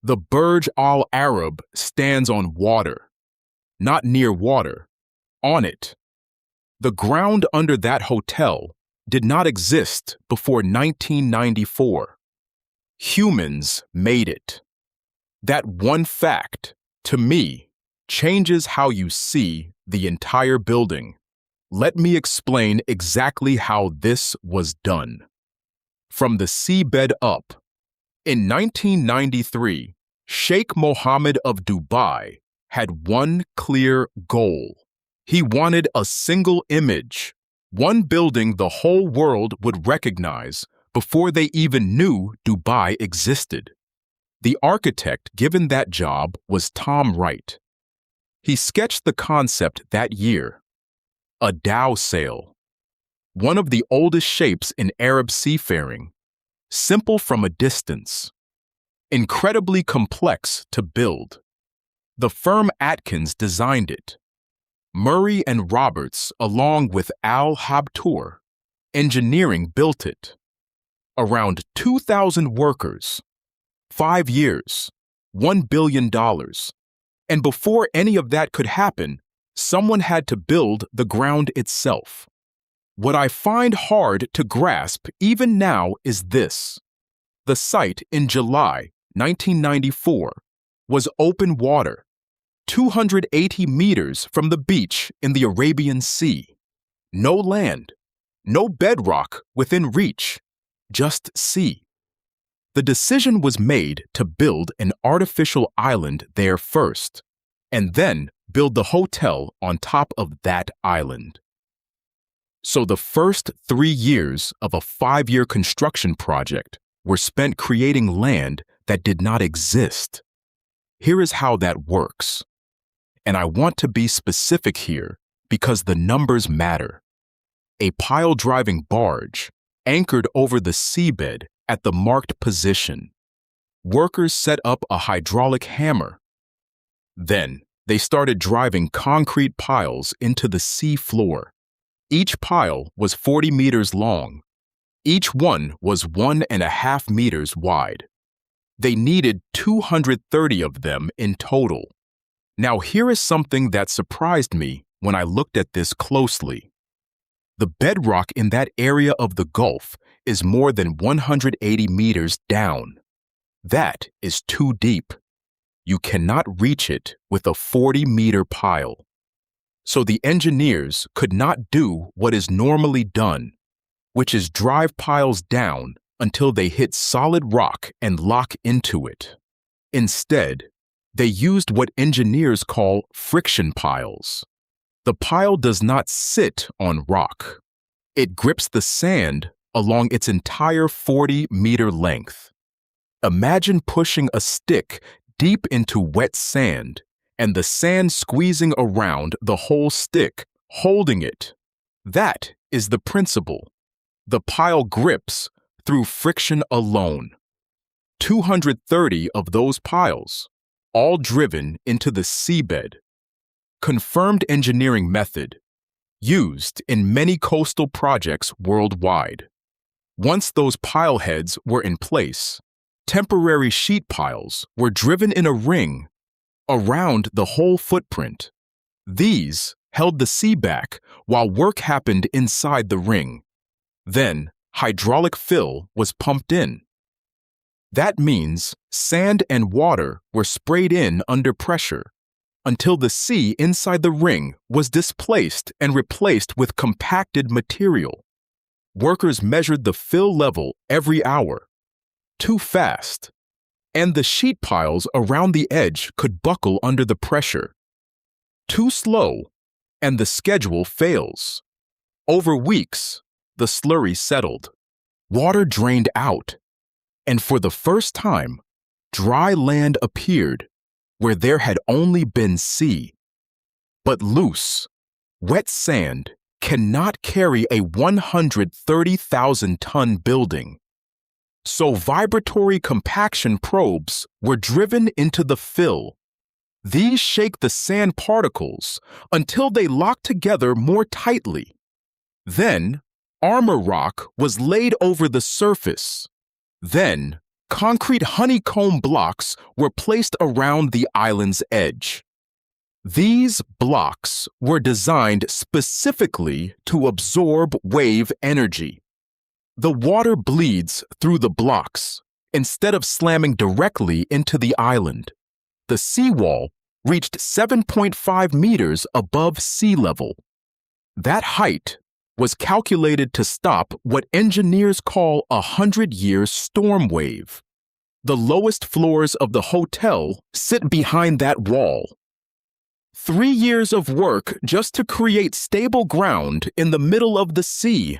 The Burj Al Arab stands on water, not near water, on it. The ground under that hotel did not exist before 1994. Humans made it. That one fact, to me, changes how you see the entire building. Let me explain exactly how this was done. From the seabed up. In 1993, Sheikh Mohammed of Dubai had one clear goal. He wanted a single image, one building the whole world would recognize before they even knew Dubai existed. The architect given that job was Tom Wright. He sketched the concept that year. A dhow sail, one of the oldest shapes in Arab seafaring, simple from a distance, incredibly complex to build. The firm Atkins designed it. Murray and Roberts, along with Al Habtoor, engineering built it. Around 2,000 workers, 5 years, $1 billion. And before any of that could happen, someone had to build the ground itself. What I find hard to grasp even now is this. The site in July 1994 was open water, 280 meters from the beach in the Arabian Sea. No land, no bedrock within reach, just sea. The decision was made to build an artificial island there first, and then build the hotel on top of that island. So the first 3 years of a 5-year construction project were spent creating land that did not exist. Here is how that works. And I want to be specific here because the numbers matter. A pile-driving barge anchored over the seabed at the marked position. Workers set up a hydraulic hammer. Then they started driving concrete piles into the sea floor. Each pile was 40 meters long. Each one was 1.5 meters wide. They needed 230 of them in total. Now here is something that surprised me when I looked at this closely. The bedrock in that area of the Gulf is more than 180 meters down. That is too deep. You cannot reach it with a 40-meter pile. So the engineers could not do what is normally done, which is drive piles down until they hit solid rock and lock into it. Instead, they used what engineers call friction piles. The pile does not sit on rock. It grips the sand along its entire 40-meter length. Imagine pushing a stick deep into wet sand and the sand squeezing around the whole stick, holding it. That is the principle. The pile grips through friction alone. 230 of those piles, all driven into the seabed. Confirmed engineering method, used in many coastal projects worldwide. Once those pile heads were in place, temporary sheet piles were driven in a ring around the whole footprint. These held the sea back while work happened inside the ring. Then, hydraulic fill was pumped in. That means sand and water were sprayed in under pressure until the sea inside the ring was displaced and replaced with compacted material. Workers measured the fill level every hour. Too fast. And the sheet piles around the edge could buckle under the pressure. Too slow, and the schedule fails. Over weeks, the slurry settled. Water drained out. And for the first time, dry land appeared where there had only been sea. But loose, wet sand cannot carry a 130,000-ton building. So vibratory compaction probes were driven into the fill. These shake the sand particles until they lock together more tightly. Then, armor rock was laid over the surface. Then, concrete honeycomb blocks were placed around the island's edge. These blocks were designed specifically to absorb wave energy. The water bleeds through the blocks instead of slamming directly into the island. The seawall reached 7.5 meters above sea level. That height was calculated to stop what engineers call a 100-year storm wave. The lowest floors of the hotel sit behind that wall. 3 years of work just to create stable ground in the middle of the sea.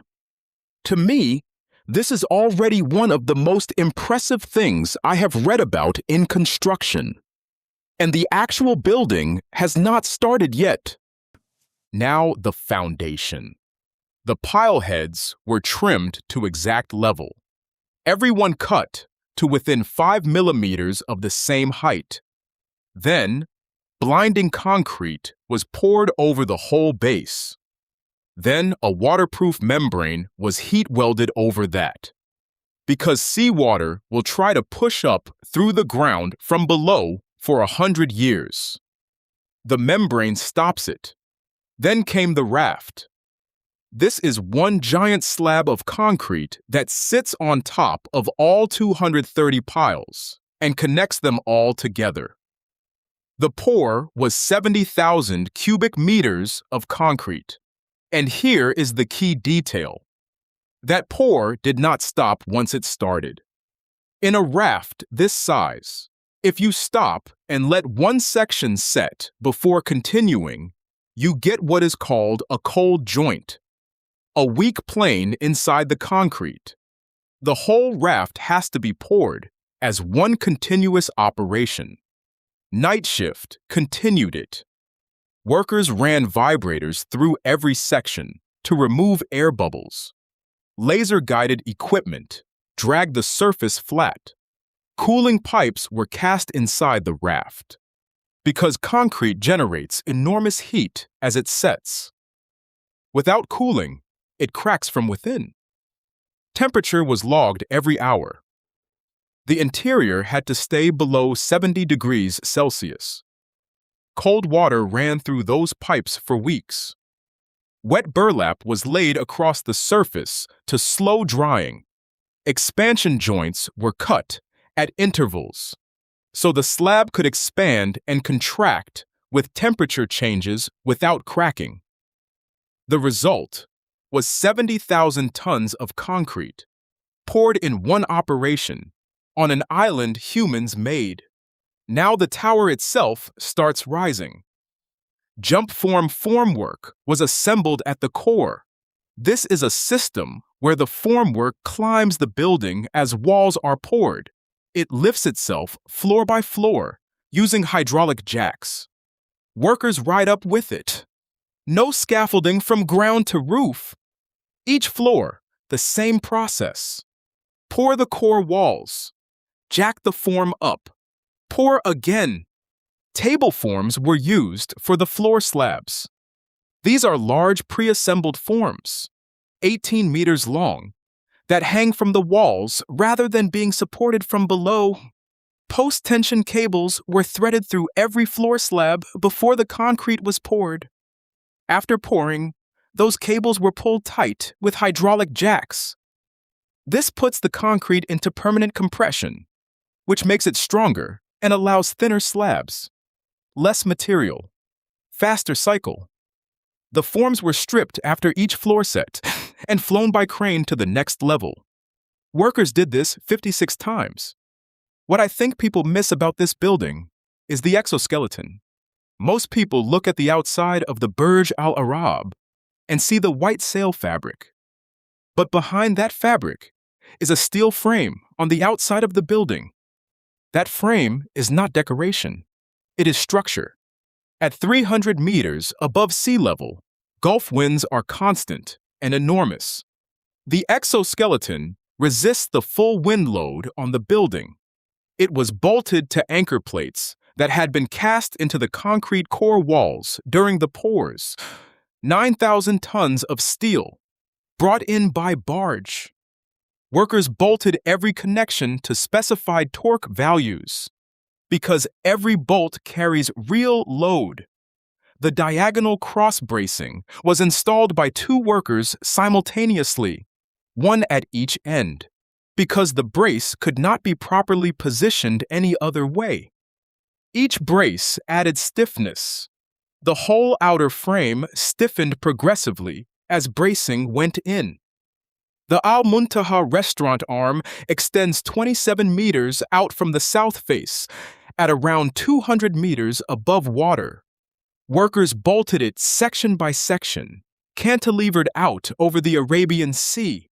To me, this is already one of the most impressive things I have read about in construction. And the actual building has not started yet. Now the foundation. The pile heads were trimmed to exact level. Everyone cut to within 5 millimeters of the same height. Then, blinding concrete was poured over the whole base. Then a waterproof membrane was heat welded over that. Because seawater will try to push up through the ground from below for 100 years. The membrane stops it. Then came the raft. This is one giant slab of concrete that sits on top of all 230 piles and connects them all together. The pour was 70,000 cubic meters of concrete. And here is the key detail. That pour did not stop once it started. In a raft this size, if you stop and let one section set before continuing, you get what is called a cold joint, a weak plane inside the concrete. The whole raft has to be poured as one continuous operation. Night shift continued it. Workers ran vibrators through every section to remove air bubbles. Laser-guided equipment dragged the surface flat. Cooling pipes were cast inside the raft. Because concrete generates enormous heat as it sets. Without cooling, it cracks from within. Temperature was logged every hour. The interior had to stay below 70 degrees Celsius. Cold water ran through those pipes for weeks. Wet burlap was laid across the surface to slow drying. Expansion joints were cut at intervals, so the slab could expand and contract with temperature changes without cracking. The result was 70,000 tons of concrete, poured in one operation, on an island humans made. Now the tower itself starts rising. Jump form formwork was assembled at the core. This is a system where the formwork climbs the building as walls are poured. It lifts itself floor by floor using hydraulic jacks. Workers ride up with it. No scaffolding from ground to roof. Each floor, the same process. Pour the core walls. Jack the form up. Pour again. Table forms were used for the floor slabs. These are large pre-assembled forms, 18 meters long, that hang from the walls rather than being supported from below. Post-tension cables were threaded through every floor slab before the concrete was poured. After pouring, those cables were pulled tight with hydraulic jacks. This puts the concrete into permanent compression, which makes it stronger and allows thinner slabs, less material, faster cycle. The forms were stripped after each floor set and flown by crane to the next level. Workers did this 56 times. What I think people miss about this building is the exoskeleton. Most people look at the outside of the Burj Al Arab and see the white sail fabric. But behind that fabric is a steel frame on the outside of the building. That frame is not decoration. It is structure. At 300 meters above sea level, Gulf winds are constant and enormous. The exoskeleton resists the full wind load on the building. It was bolted to anchor plates that had been cast into the concrete core walls during the pours. 9,000 tons of steel, brought in by barge. Workers bolted every connection to specified torque values. Because every bolt carries real load. The diagonal cross bracing was installed by 2 workers simultaneously, one at each end, because the brace could not be properly positioned any other way. Each brace added stiffness. The whole outer frame stiffened progressively as bracing went in. The Al Muntaha restaurant arm extends 27 meters out from the south face, at around 200 meters above water. Workers bolted it section by section, cantilevered out over the Arabian Sea.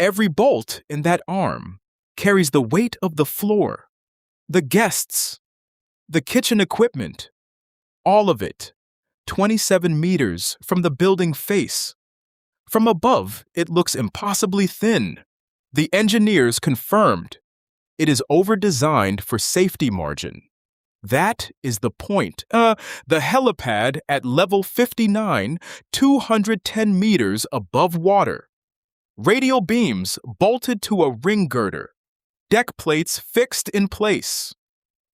Every bolt in that arm carries the weight of the floor, the guests, the kitchen equipment, all of it, 27 meters from the building face. From above, it looks impossibly thin. The engineers confirmed it is over-designed for safety margin. That is the point. The helipad at level 59, 210 meters above water. Radial beams bolted to a ring girder. Deck plates fixed in place.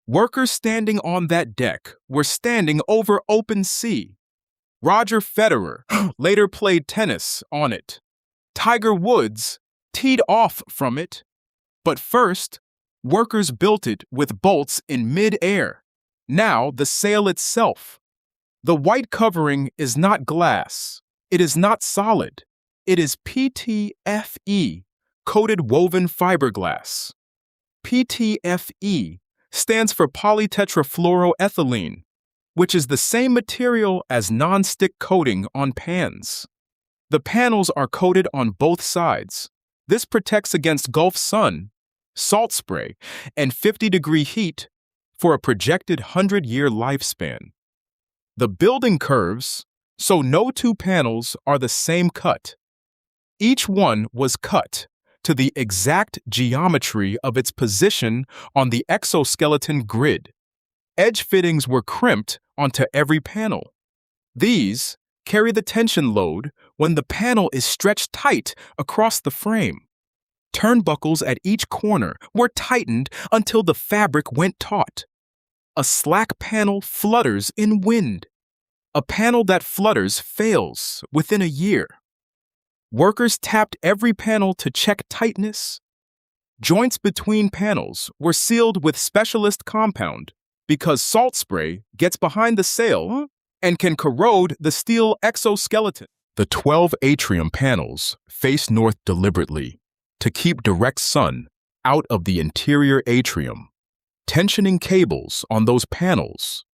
Workers standing on that deck were standing over open sea. Roger Federer later played tennis on it. Tiger Woods teed off from it. But first, workers built it with bolts in mid-air. Now the sail itself. The white covering is not glass. It is not solid. It is PTFE, coated woven fiberglass. PTFE stands for polytetrafluoroethylene, which is the same material as non-stick coating on pans. The panels are coated on both sides. This protects against Gulf sun, salt spray, and 50-degree heat for a projected 100-year lifespan. The building curves, so no 2 panels are the same cut. Each one was cut to the exact geometry of its position on the exoskeleton grid. Edge fittings were crimped onto every panel. These carry the tension load when the panel is stretched tight across the frame. Turnbuckles at each corner were tightened until the fabric went taut. A slack panel flutters in wind. A panel that flutters fails within a year. Workers tapped every panel to check tightness. Joints between panels were sealed with specialist compound because salt spray gets behind the sail and can corrode the steel exoskeleton. The 12 atrium panels face north deliberately to keep direct sun out of the interior atrium. Tensioning cables on those panels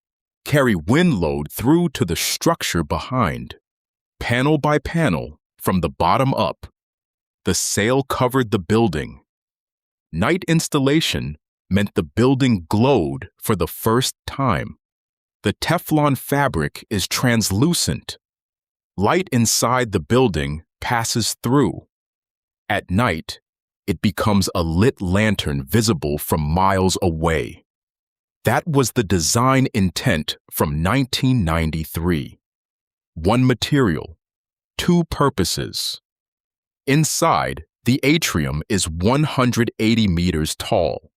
carry wind load through to the structure behind. Panel by panel, from the bottom up, the sail covered the building. Night installation meant the building glowed for the first time. The Teflon fabric is translucent. Light inside the building passes through. At night, it becomes a lit lantern visible from miles away. That was the design intent from 1993. One material, 2 purposes. Inside, the atrium is 180 meters tall.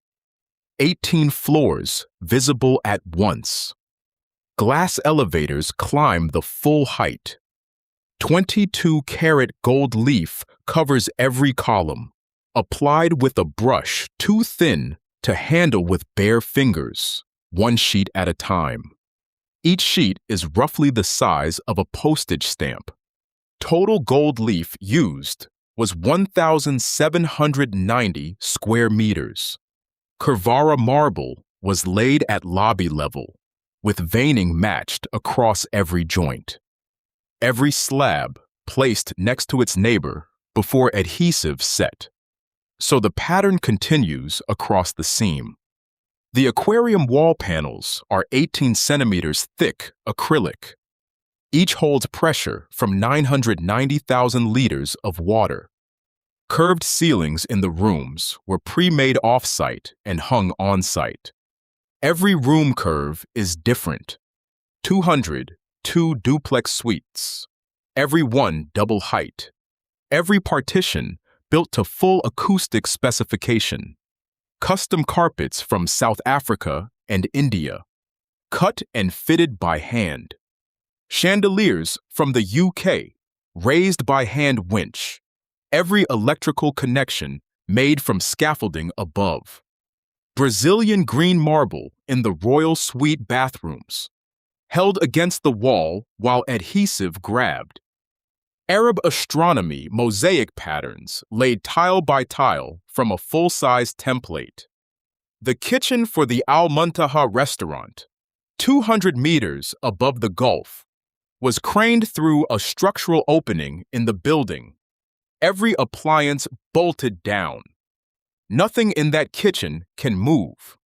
18 floors visible at once. Glass elevators climb the full height. 22-karat gold leaf covers every column, applied with a brush too thin to handle with bare fingers, 1 sheet at a time. Each sheet is roughly the size of a postage stamp. Total gold leaf used was 1,790 square meters. Carrara marble was laid at lobby level, with veining matched across every joint. Every slab placed next to its neighbor before adhesive set. So the pattern continues across the seam. The aquarium wall panels are 18 centimeters thick acrylic. Each holds pressure from 990,000 liters of water. Curved ceilings in the rooms were pre-made off-site and hung on-site. Every room curve is different. 202 duplex suites, every one double height. Every partition built to full acoustic specification. Custom carpets from South Africa and India, cut and fitted by hand. Chandeliers from the UK, raised by hand winch. Every electrical connection made from scaffolding above. Brazilian green marble in the royal suite bathrooms, held against the wall while adhesive grabbed. Arab astronomy mosaic patterns laid tile by tile from a full-size template. The kitchen for the Al Muntaha restaurant, 200 meters above the Gulf, was craned through a structural opening in the building. Every appliance bolted down. Nothing in that kitchen can move.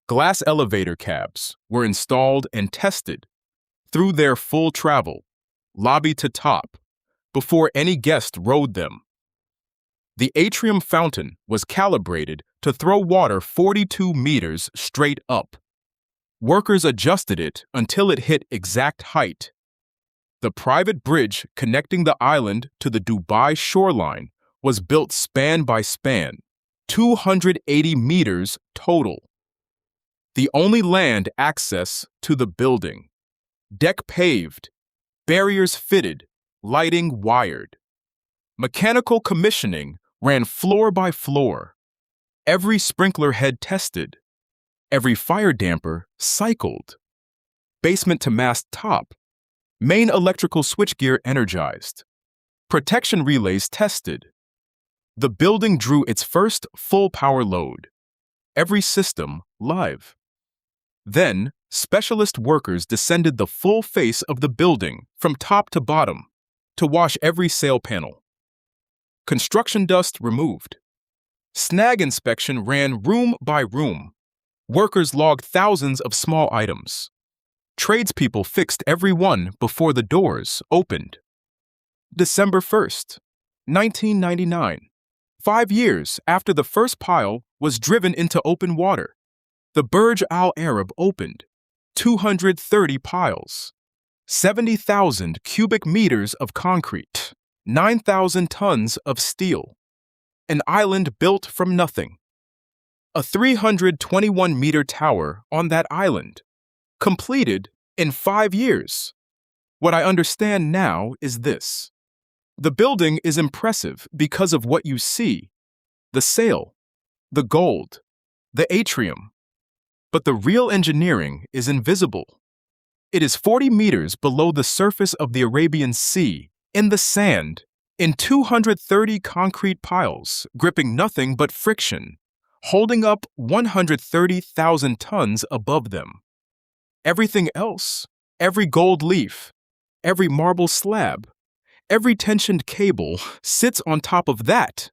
Glass elevator cabs were installed and tested through their full travel, lobby to top, before any guest rode them. The atrium fountain was calibrated to throw water 42 meters straight up. Workers adjusted it until it hit exact height. The private bridge connecting the island to the Dubai shoreline was built span by span, 280 meters total. The only land access to the building. Deck paved, barriers fitted, lighting wired. Mechanical commissioning ran floor by floor. Every sprinkler head tested. Every fire damper cycled. Basement to mast top. Main electrical switchgear energized. Protection relays tested. The building drew its first full power load. Every system live. Then, specialist workers descended the full face of the building from top to bottom to wash every sail panel. Construction dust removed. Snag inspection ran room by room. Workers logged thousands of small items. Tradespeople fixed every one before the doors opened. December 1st, 1999. 5 years after the first pile was driven into open water, the Burj Al Arab opened. 230 piles, 70,000 cubic meters of concrete, 9,000 tons of steel. An island built from nothing. A 321-meter tower on that island, completed in 5 years. What I understand now is this. The building is impressive because of what you see, the sail, the gold, the atrium. But the real engineering is invisible. It is 40 meters below the surface of the Arabian Sea, in the sand, in 230 concrete piles, gripping nothing but friction, holding up 130,000 tons above them. Everything else, every gold leaf, every marble slab, every tensioned cable sits on top of that.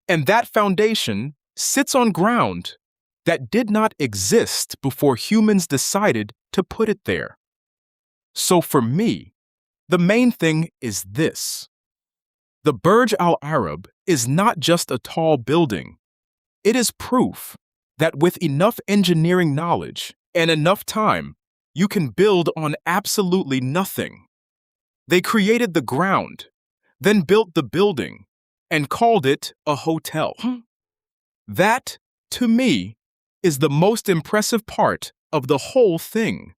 And that foundation sits on ground that did not exist before humans decided to put it there. So for me, the main thing is this. The Burj Al Arab is not just a tall building. It is proof that with enough engineering knowledge and enough time, you can build on absolutely nothing. They created the ground, then built the building, and called it a hotel. That, to me, is the most impressive part of the whole thing.